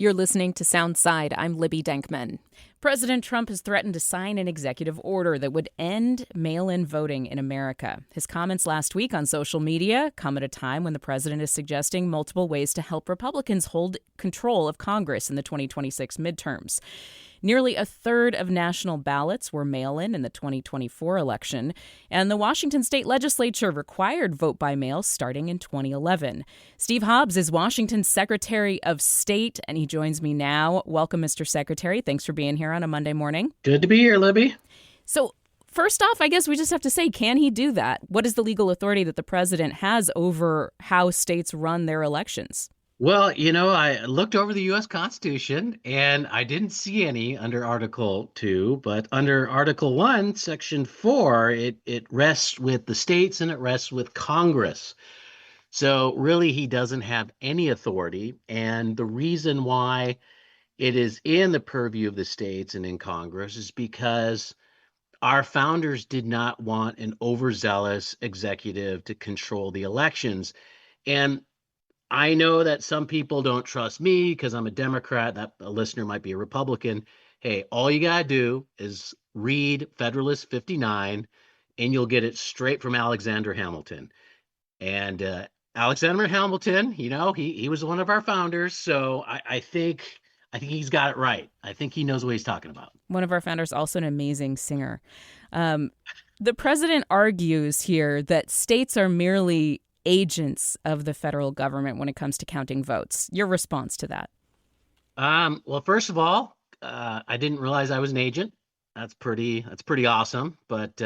You're listening to Soundside. I'm Libby Denkman. President Trump has threatened to sign an executive order that would end mail-in voting in America. His comments last week on social media come at a time when the president is suggesting multiple ways to help Republicans hold control of Congress in the 2026 midterms. Nearly a third of national ballots were mail-in the 2024 election, and the Washington state legislature required vote by mail starting in 2011. Steve Hobbs is Washington's Secretary of State, and he joins me now. Welcome, Mr. Secretary. Thanks for being here on a Monday morning. Good to be here, Libby. So, first off, I guess we just have to say, can he do that? What is the legal authority that the president has over how states run their elections? Well, I looked over the U.S. Constitution and I didn't see any under Article 2, but under Article 1, Section 4, it rests with the states and it rests with Congress. So really, he doesn't have any authority. And the reason why it is in the purview of the states and in Congress is because our founders did not want an overzealous executive to control the elections. And I know that some people don't trust me because I'm a Democrat, that a listener might be a Republican. Hey, all you got to do is read Federalist 59 and you'll get it straight from Alexander Hamilton. And Alexander Hamilton, he was one of our founders. So I think he's got it right. I think he knows what he's talking about. One of our founders, also an amazing singer. The president argues here that states are merely agents of the federal government when it comes to counting votes. Your response to that? Well, first of all, I didn't realize I was an agent. That's pretty awesome. But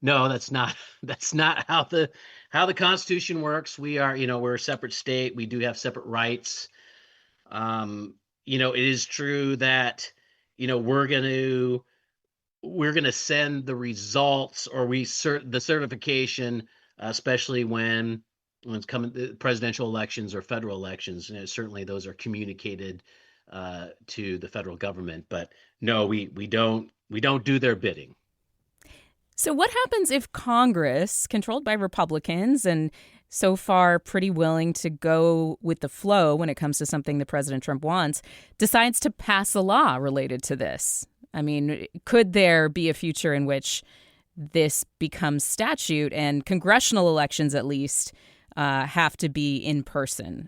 no, that's not how the Constitution works. We are, we're a separate state. We do have separate rights. It is true that, we're gonna send the results or the certification, especially when it's coming to presidential elections or federal elections. Certainly those are communicated to the federal government, but no, we don't do their bidding. So what happens if Congress, controlled by Republicans and so far pretty willing to go with the flow when it comes to something that President Trump wants, decides to pass a law related to this? I mean, could there be a future in which this becomes statute and congressional elections, at least, have to be in person?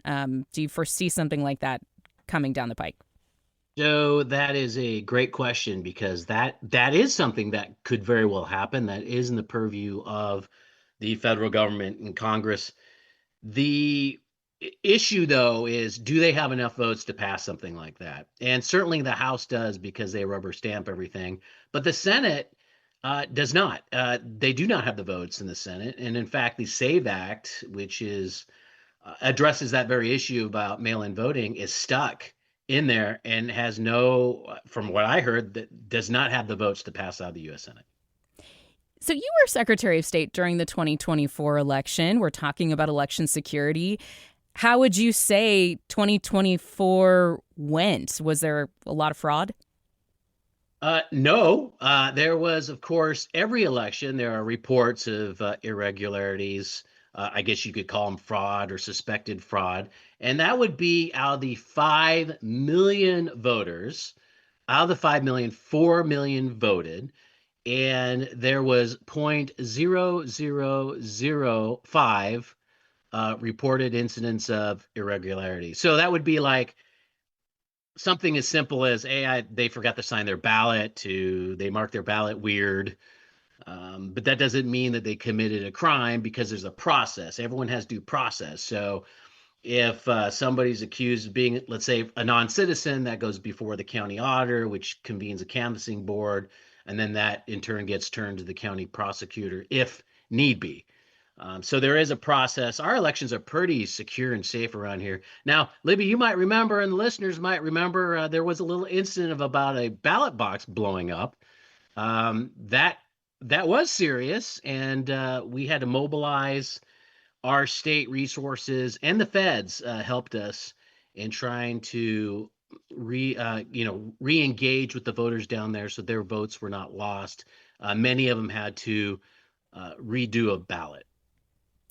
Do you foresee something like that coming down the pike? So that is a great question because that is something that could very well happen. That is in the purview of the federal government and Congress. The issue, though, is do they have enough votes to pass something like that? And certainly the House does because they rubber stamp everything. But the Senate does not. They do not have the votes in the Senate. And in fact, the SAVE Act, which addresses that very issue about mail-in voting, is stuck in there and has from what I heard, that does not have the votes to pass out of the U.S. Senate. So you were Secretary of State during the 2024 election. We're talking about election security. How would you say 2024 went? Was there a lot of fraud? No, there was, of course, every election, there are reports of irregularities. I guess you could call them fraud or suspected fraud. And that would be out of the 5 million voters. Out of the 5 million, 4 million voted. And there was 0.0005 reported incidents of irregularity. So that would be like something as simple as they forgot to sign their ballot, to they marked their ballot weird. But that doesn't mean that they committed a crime because there's a process. Everyone has due process. So if somebody's accused of being, let's say, a non-citizen, that goes before the county auditor, which convenes a canvassing board. And then that in turn gets turned to the county prosecutor if need be. So there is a process. Our elections are pretty secure and safe around here. Now, Libby, you might remember, and the listeners might remember, there was a little incident of about a ballot box blowing up. That was serious, and we had to mobilize our state resources, and the feds helped us in trying to re-engage with the voters down there so their votes were not lost. Many of them had to redo a ballot.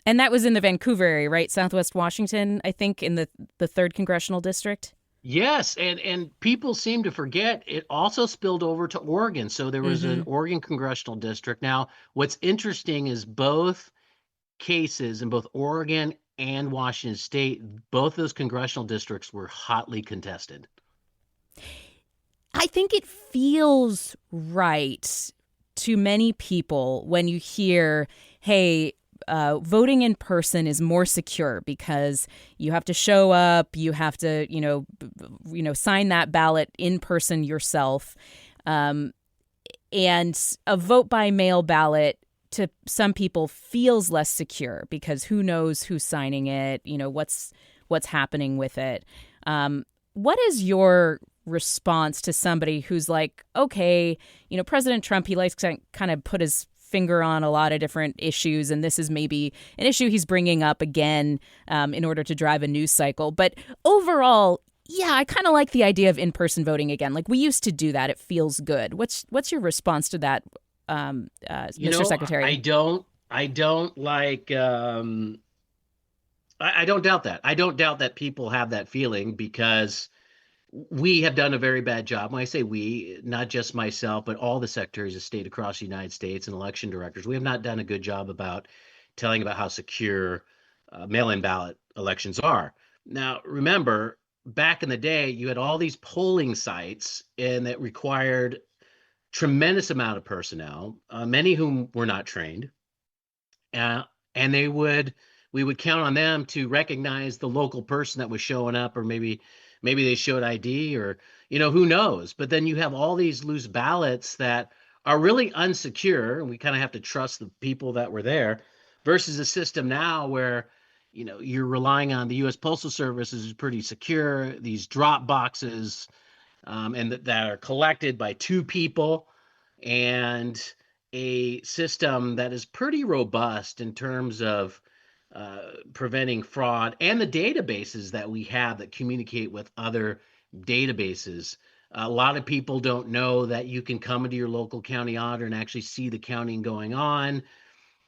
And that was in the Vancouver area, right? Southwest Washington, I think, in the 3rd Congressional District? Yes, and people seem to forget it also spilled over to Oregon. So there was an Hmm. Oregon congressional district. Now, what's interesting is both cases in both Oregon and Washington State, both those congressional districts were hotly contested. I think it feels right to many people when you hear, hey, voting in person is more secure because you have to show up, you have to, sign that ballot in person yourself, um, and a vote by mail ballot to some people feels less secure because who knows who's signing it, what's happening with it. What is your response to somebody who's like, okay, President Trump, he likes to kind of put his finger on a lot of different issues, and this is maybe an issue he's bringing up again in order to drive a news cycle. But overall, yeah, I kind of like the idea of in-person voting again. Like we used to do that. It feels good. What's your response to that, Mr. I Secretary? don't like. I don't doubt that. I don't doubt that people have that feeling because we have done a very bad job. When I say we, not just myself, but all the secretaries of state across the United States and election directors, we have not done a good job about telling about how secure mail-in ballot elections are. Now, remember, back in the day, you had all these polling sites, and that required tremendous amount of personnel, many whom were not trained, uh, and we would count on them to recognize the local person that was showing up, or maybe they showed ID, or who knows. But then you have all these loose ballots that are really unsecure, and we kind of have to trust the people that were there, versus a system now where you're relying on the U.S. Postal Service is pretty secure. These drop boxes, and that are collected by two people, and a system that is pretty robust in terms of preventing fraud, and the databases that we have that communicate with other databases. A lot of people don't know that you can come into your local county auditor and actually see the counting going on.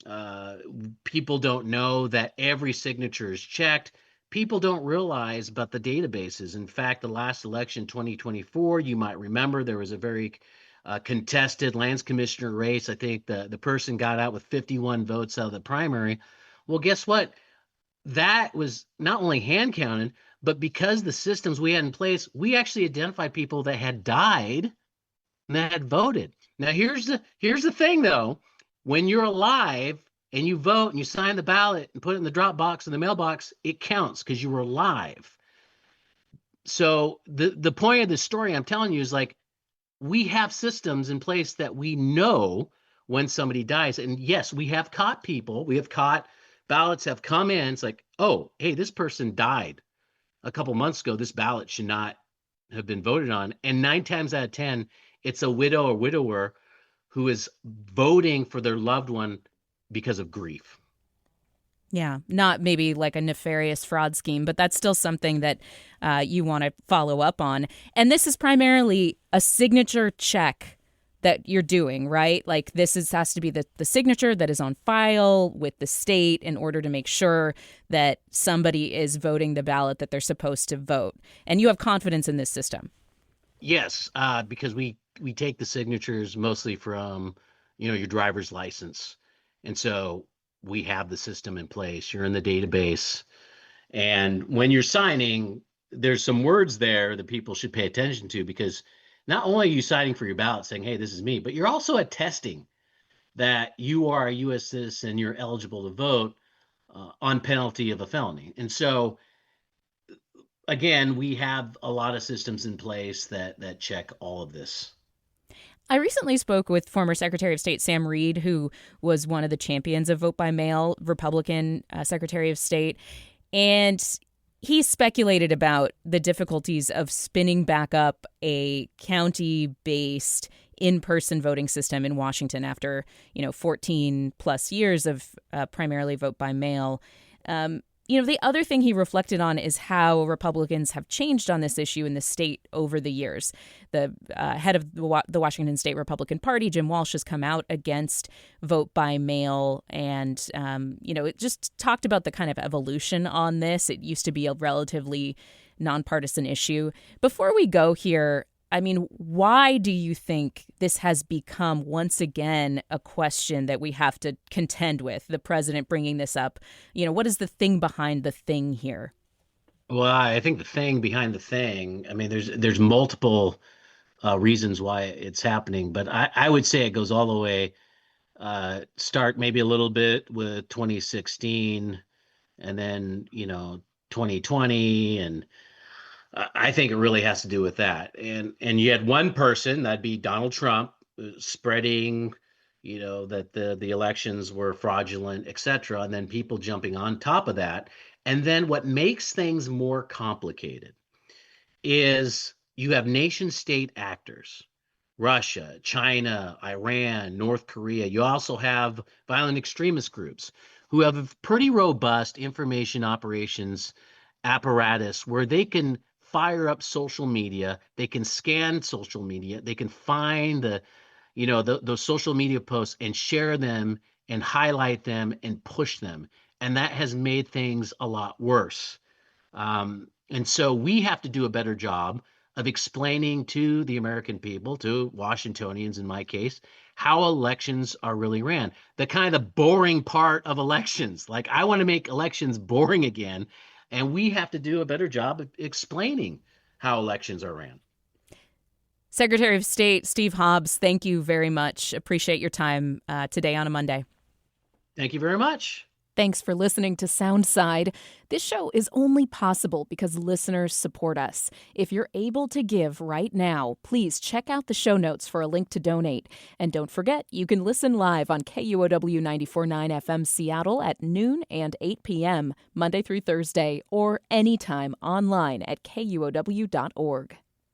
Uh, People don't know that every signature is checked. People don't realize about the databases. In fact, the last election, 2024, you might remember there was a very contested lands commissioner race. I think the person got out with 51 votes out of the primary. Well, guess what? That was not only hand counted, but because the systems we had in place, we actually identified people that had died and that had voted. Now here's the thing though. When you're alive and you vote and you sign the ballot and put it in the drop box in the mailbox, it counts because you were alive. So the point of the story I'm telling you is like we have systems in place that we know when somebody dies. And yes, we have caught people. We have caught ballots have come in. It's like, oh, hey, this person died a couple months ago. This ballot should not have been voted on. And 9 times out of 10, it's a widow or widower who is voting for their loved one because of grief. Yeah, not maybe like a nefarious fraud scheme, but that's still something that you want to follow up on. And this is primarily a signature check that you're doing, right? Like has to be the signature that is on file with the state in order to make sure that somebody is voting the ballot that they're supposed to vote. And you have confidence in this system. Yes, because we take the signatures mostly from your driver's license, and so we have the system in place. You're in the database, and when you're signing, there's some words there that people should pay attention to, because not only are you signing for your ballot saying, "Hey, this is me," but you're also attesting that you are a U.S. citizen, you're eligible to vote on penalty of a felony. And so again, we have a lot of systems in place that check all of this. I recently spoke with former Secretary of State Sam Reed, who was one of the champions of vote by mail, Republican Secretary of State. And he speculated about the difficulties of spinning back up a county-based in-person voting system in Washington after 14 plus years of primarily vote by mail. The other thing he reflected on is how Republicans have changed on this issue in the state over the years. The head of the Washington State Republican Party, Jim Walsh, has come out against vote by mail, and it just talked about the kind of evolution on this. It used to be a relatively nonpartisan issue. Before we go here, I mean, why do you think this has become once again a question that we have to contend with, the president bringing this up? What is the thing behind the thing here? Well, I think the thing behind the thing, I mean, there's multiple reasons why it's happening, but I would say it goes all the way, start maybe a little bit with 2016 and then, 2020. And I think it really has to do with that. And you had one person, that'd be Donald Trump, spreading, that the elections were fraudulent, et cetera, and then people jumping on top of that. And then what makes things more complicated is you have nation state actors, Russia, China, Iran, North Korea. You also have violent extremist groups who have a pretty robust information operations apparatus where they can fire up social media, they can scan social media, they can find those social media posts and share them and highlight them and push them. And that has made things a lot worse. And so we have to do a better job of explaining to the American people, to Washingtonians in my case, how elections are really ran. The kind of boring part of elections. Like, I want to make elections boring again, and we have to do a better job of explaining how elections are ran. Secretary of State Steve Hobbs, thank you very much. Appreciate your time today on a Monday. Thank you very much. Thanks for listening to Soundside. This show is only possible because listeners support us. If you're able to give right now, please check out the show notes for a link to donate. And don't forget, you can listen live on KUOW 94.9 FM Seattle at noon and 8 p.m., Monday through Thursday, or anytime online at KUOW.org.